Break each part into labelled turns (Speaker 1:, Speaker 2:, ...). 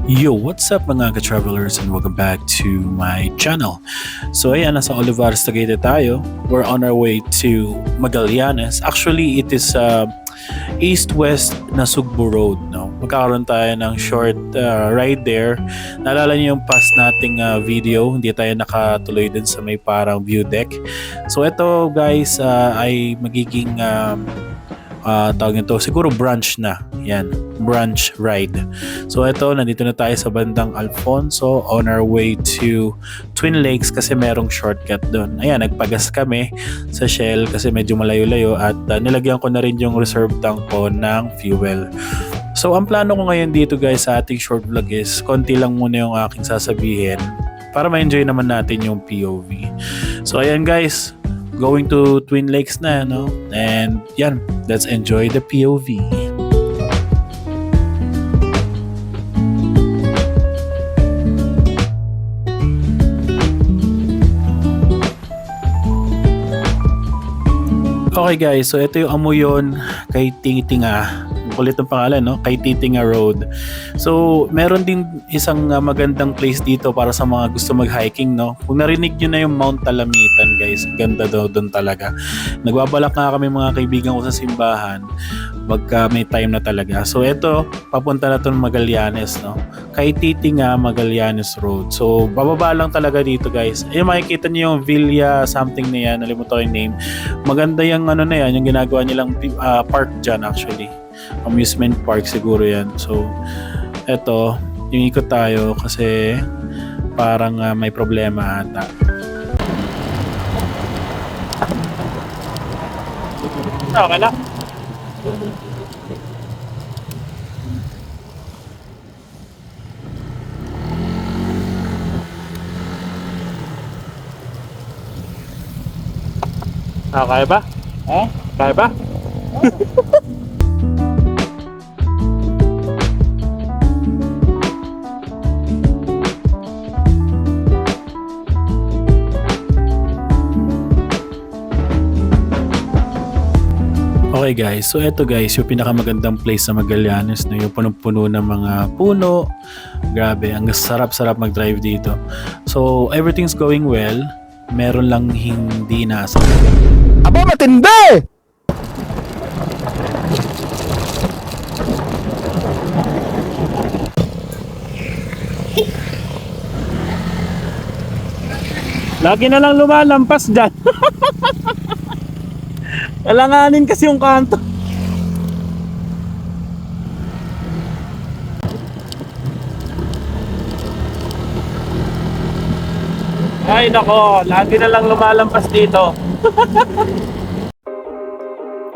Speaker 1: Yo, what's up mga ka-travelers and welcome back to my channel. So ayan, nasa Olivares, Tagaytay tayo. We're on our way to Magallanes. Actually, it is east-west na Sugbo Road. No? Magkakaroon tayo ng short ride there. Naalala niyo yung past nating video, hindi tayo nakatuloy din sa may parang view deck. So ito guys ay magiging tawag nito siguro brunch na. Yan, brunch ride. So ito, nandito na tayo sa bandang Alfonso on our way to Twin Lakes kasi merong shortcut doon. Ayan, nagpagas kami sa Shell kasi medyo malayo-layo at nilagyan ko na rin yung reserve tank ko ng fuel. So ang plano ko ngayon dito guys sa ating short vlog is konti lang muna yung aking sasabihin para ma-enjoy naman natin yung POV. So ayan guys, going to Twin Lakes na, no? And yan, let's enjoy the POV. Okay guys, so ito yung Amuyon kay Tingitinga. Kulit ang pangalan, no? Kay Titinga Road. So, meron din isang magandang place dito para sa mga gusto mag-hiking, no? Kung narinig nyo na yung Mount Talamitan, guys, ganda daw doon talaga. Nagbabalak nga kami mga kaibigan ko sa simbahan pagka may time na talaga. So, ito, papunta na to ng Magallanes, no? Kay Titinga, Magallanes Road. So, bababa lang talaga dito, guys. Ayun, makikita nyo yung Villa something na yan. Nalimutan ko yung name. Maganda yung ano na yan, yung ginagawa nilang park dyan actually. Amusement park siguro yan. So, eto, yung ikot tayo kasi parang may problema ata. Okay lang. Kaya ba? Kaya ba? Okay guys, so eto guys, yung pinakamagandang place sa Magallanes, no, yung punong-puno ng mga puno. Grabe, ang sarap-sarap mag-drive dito. So, everything's going well. Meron lang hindi nasa.
Speaker 2: Aba, matindi!
Speaker 1: Lagi na lang lumalampas dyan. Alanganin kasi yung kanto. Ay nako, lagi na lang lumalampas dito.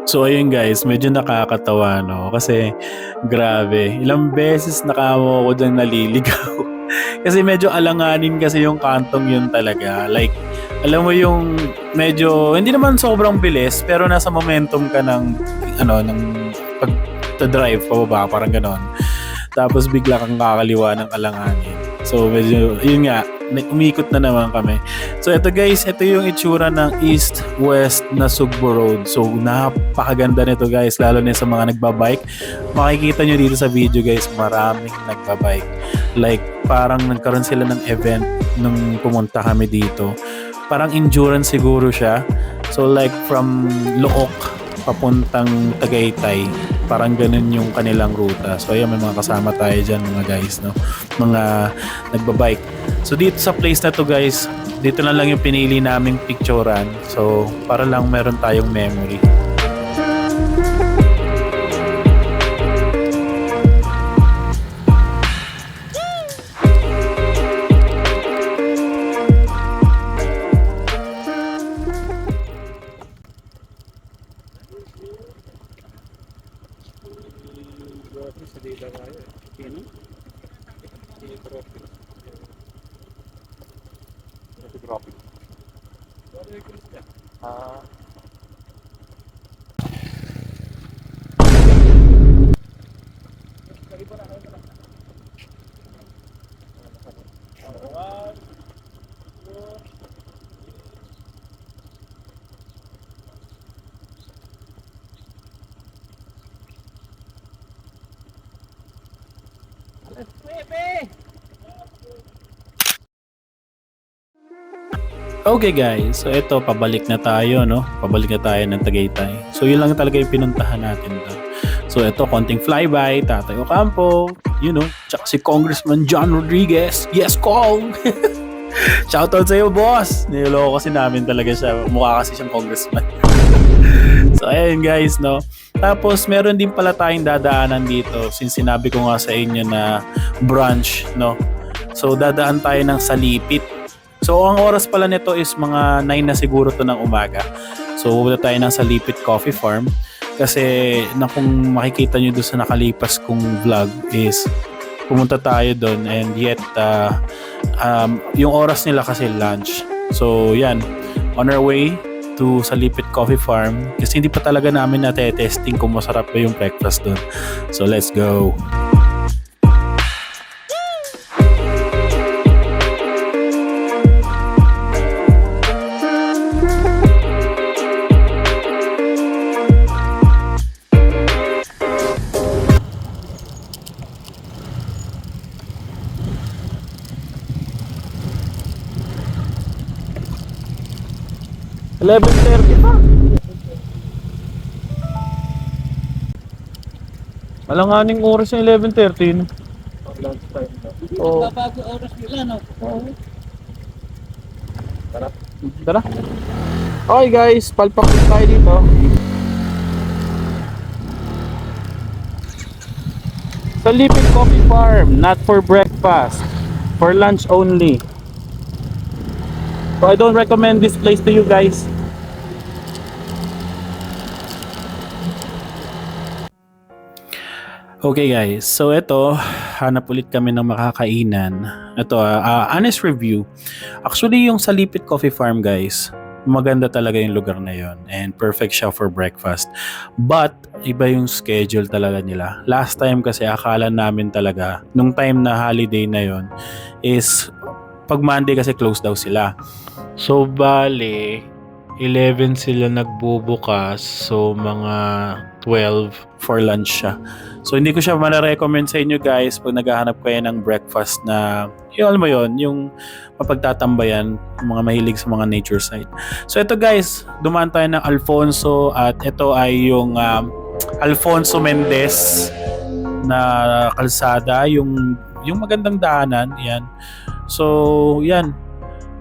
Speaker 1: So ayun guys, medyo nakakatawa, no? Kasi grabe, ilang beses nakamo ko dyan naliligaw. Kasi medyo alanganin kasi yung kantong yun talaga. Like, alam mo yung medyo, hindi naman sobrang bilis, pero nasa momentum ka ng, ng pag-drive pababa, parang ganon. Tapos bigla kang kakaliwa ng alanganin. So medyo, yun nga, umikot na naman kami. So ito guys, ito yung itsura ng east-west na Sugbo Road. So napakaganda nito guys, lalo na sa mga nagbabike. Makikita nyo dito sa video guys, maraming nagbabike. Like parang nagkaroon sila ng event nung pumunta kami dito. Parang endurance siguro siya. So like from Look papuntang Tagaytay, parang ganun yung kanilang ruta. So ayan, may mga kasama tayo dyan mga guys, no? Mga nagbabike. So dito sa place na to guys, dito na lang yung pinili naming picturean. So para lang meron tayong memory.
Speaker 3: Let's
Speaker 1: Okay guys, so ito pabalik na tayo, no? Pabalik na tayo ng Tagaytay. So yun lang talaga yung pinuntahan natin doon. So ito, konting flyby, Tatay Ocampo, you know, tsaka si Congressman John Rodriguez. Yes, Kong! Shoutout sa'yo, boss! Niloloko kasi namin talaga siya. Mukha kasi siyang congressman. So ayun guys, no? Tapos meron din pala tayong dadaanan dito since sinabi ko nga sa inyo na brunch, no? So dadaan tayo ng Salipit. So ang oras pala nito is mga 9 na siguro to ng umaga. So pupunta tayo ng Salipit Coffee Farm kasi na kung makikita nyo doon sa nakalipas kong vlog is pumunta tayo doon and yet yung oras nila kasi lunch. So yan, on our way to Salipit Coffee Farm kasi hindi pa talaga namin na-testing kung masarap ba yung breakfast doon. So let's go! $11:30 pa. Malanganing oras yung 11:30. Oh.
Speaker 3: Bago oras nila, no?
Speaker 1: Tara. Okay guys, palpak tayo dito. Salipit Coffee Farm, not for breakfast, for lunch only. So I don't recommend this place to you guys. Okay guys, so ito, hanap ulit kami ng makakainan. Ito, honest review. Actually, yung Salipit Coffee Farm guys, maganda talaga yung lugar na yon and perfect siya for breakfast. But, iba yung schedule talaga nila. Last time kasi akala namin talaga, nung time na holiday na yon is pag Monday kasi close daw sila. So, bale, 11 sila nagbubukas. So, mga 12 for lunch siya. So, hindi ko siya manarecommend sa inyo guys pag naghahanap kayo ng breakfast na, yung alam mo yun, yung mapagtatambayan, mga mahilig sa mga nature site. So, ito guys, dumaan tayo ng Alfonso at ito ay yung Alfonso Mendez na kalsada, yung magandang daanan, yan. So, yan.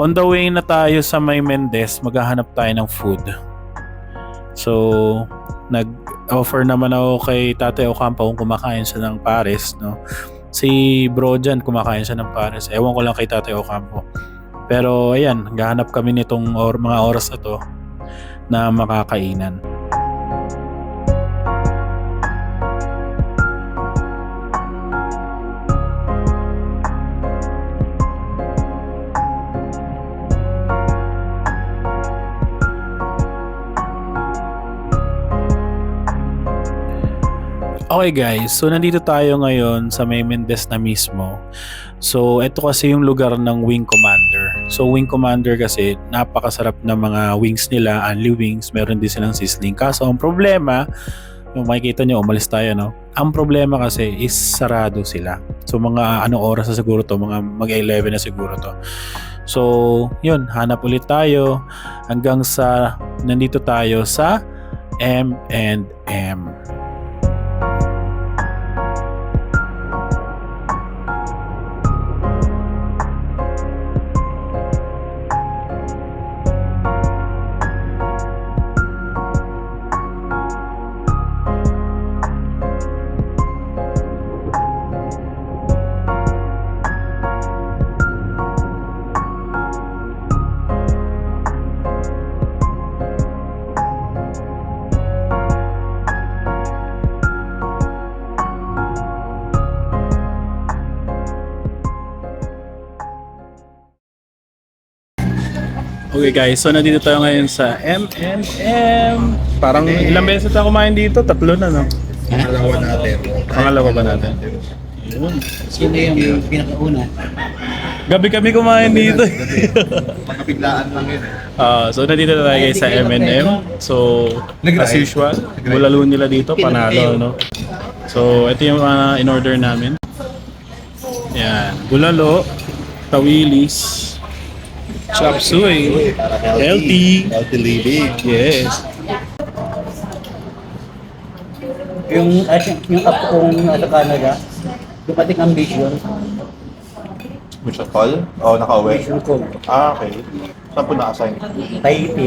Speaker 1: On the way na tayo sa may Mendez, maghahanap tayo ng food. So, nag-offer naman ako kay Tatay Ocampo kung kumakain siya ng pares, no? Si bro dyan, kumakain siya ng pares. Ewan ko lang kay Tatay Ocampo. Pero, ayan, maghahanap kami nitong mga oras na to na makakainan. Okay guys, so nandito tayo ngayon sa may Mendez na mismo. So ito kasi yung lugar ng Wing Commander. So Wing Commander kasi napakasarap na mga wings nila, only wings, meron din silang sizzling. Kaso ang problema, yung makikita nyo, umalis tayo no? Ang problema kasi is sarado sila. So mga anong oras na siguro to, mga mag-11 na siguro to. So yun, hanap ulit tayo hanggang sa nandito tayo sa M&M. Okay guys, so nandito tayo ngayon sa M&M. Parang ilang beses na kumain dito? Tatlo na, no?
Speaker 2: Pangalawa natin.
Speaker 1: Pangalawa ba natin? Yun.
Speaker 3: Sino yung pinakauna?
Speaker 1: Gabi kami kumain dito.
Speaker 2: Mga biglaan lang yun.
Speaker 1: So nandito na tayo guys sa M&M. So as usual, bulalo nila dito, panalo, no? So ito yung in-order namin. Yan. Bulalo, tawilis, chop suey.
Speaker 2: Para
Speaker 1: Healthy.
Speaker 2: Healthy living.
Speaker 1: Yes.
Speaker 3: Yung apo kong nasa Canada, dumating ang vision.
Speaker 2: Mission call? O, naka-uwi?
Speaker 3: Vision ko.
Speaker 2: Ah, okay. Saan po na-assign?
Speaker 3: Tahiti.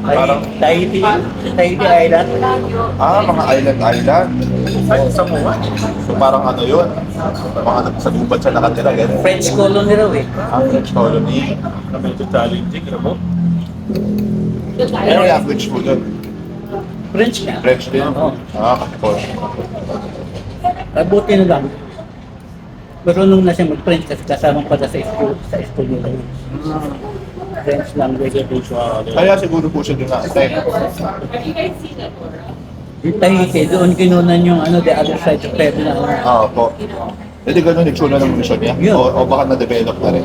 Speaker 2: Parang-
Speaker 3: Tahiti Island.
Speaker 2: Ah, mga island. Ay, Samoa. So parang ano yun? Mga sa gubat siya nakatira, gano'n.
Speaker 3: French colony raw eh.
Speaker 2: Ah, French colony.
Speaker 1: Na medyo challenging, ano mo?
Speaker 2: Ano language mo doon?
Speaker 3: French nga.
Speaker 2: French din?
Speaker 3: Oo.
Speaker 2: Ah, of
Speaker 3: Buti na lang. Marunong na siya mag-French kasi kasama pa sa school nila. French language.
Speaker 2: Kaya siguro po siya doon na-assign.
Speaker 3: Yung Tahiti, doon kinunan yung the other side of heaven na
Speaker 2: Ah, po. Hindi ganun yung tsura ng mission niya?
Speaker 3: Yun.
Speaker 2: O baka na-develop na rin?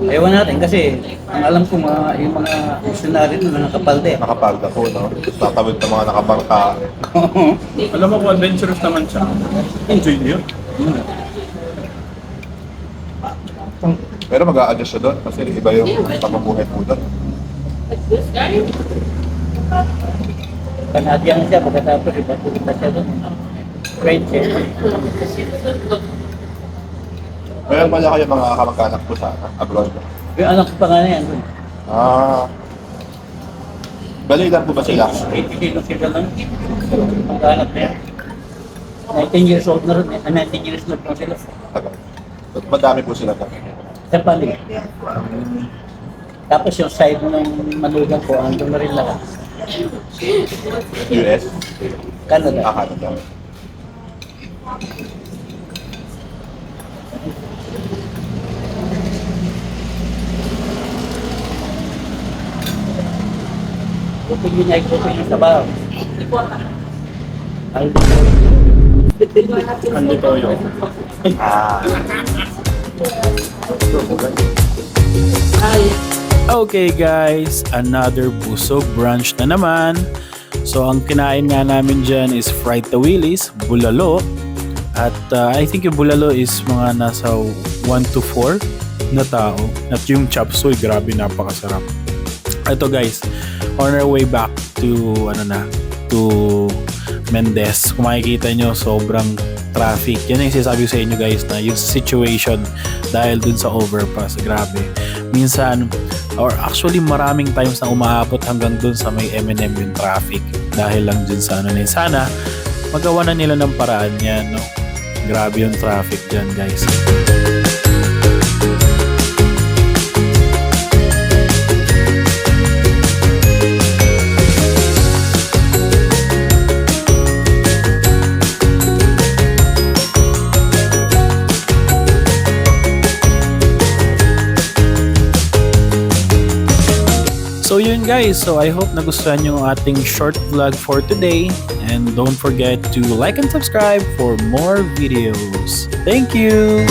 Speaker 3: Ewan natin kasi ang alam ko yung mga missionary doon mga kapalde.
Speaker 2: Nakapagda po, no? Tatawid ng mga nakabangka.
Speaker 1: Alam mo kung adventurous naman siya. Enjoy niyo.
Speaker 2: Pero mag-a-adjust siya doon kasi iba yung pamumuhay po doon.
Speaker 3: Canadian siya, pagkatapos iba pumunta siya doon. French eh.
Speaker 2: Meron pala kayo mga kamag-anak po sa abroad.
Speaker 3: Yung anak ko pa nga na yan doon.
Speaker 2: Ah. Bali lang po ba sila?
Speaker 3: 80 kilos sila lang. Ang anak na yan. 19 years old na rin eh. 19 years old na sila.
Speaker 2: Tagal. Madami po sila doon.
Speaker 3: Sa palig. Tapos yung side ng manugang ko, andun na rin lahat.
Speaker 2: US?
Speaker 3: Canada.
Speaker 2: Canada.
Speaker 3: Bukod yun ay bukod yung sabaw. Ay,
Speaker 1: Andi toyo.
Speaker 2: Ah.
Speaker 1: Okay guys, another busog brunch na naman. So ang kinain nga namin dyan is fried tawilis, bulalo. At I think yung bulalo is mga nasa 1 to 4 na tao. At yung chop suey, grabe napakasarap. Ito guys, on our way back to to Mendez. Kung makikita nyo, sobrang traffic. Yan yung sinasabi ko sa inyo guys na yung situation dahil dun sa overpass. Grabe. Minsan, or actually maraming times na umaabot hanggang dun sa may M&M yung traffic. Dahil lang dun sa ano na yun. Sana, magawa na nila ng paraan yan. No? Grabe yung traffic dyan guys. So yun guys, so I hope nagustuhan nyo ang ating short vlog for today, and don't forget to like and subscribe for more videos. Thank you!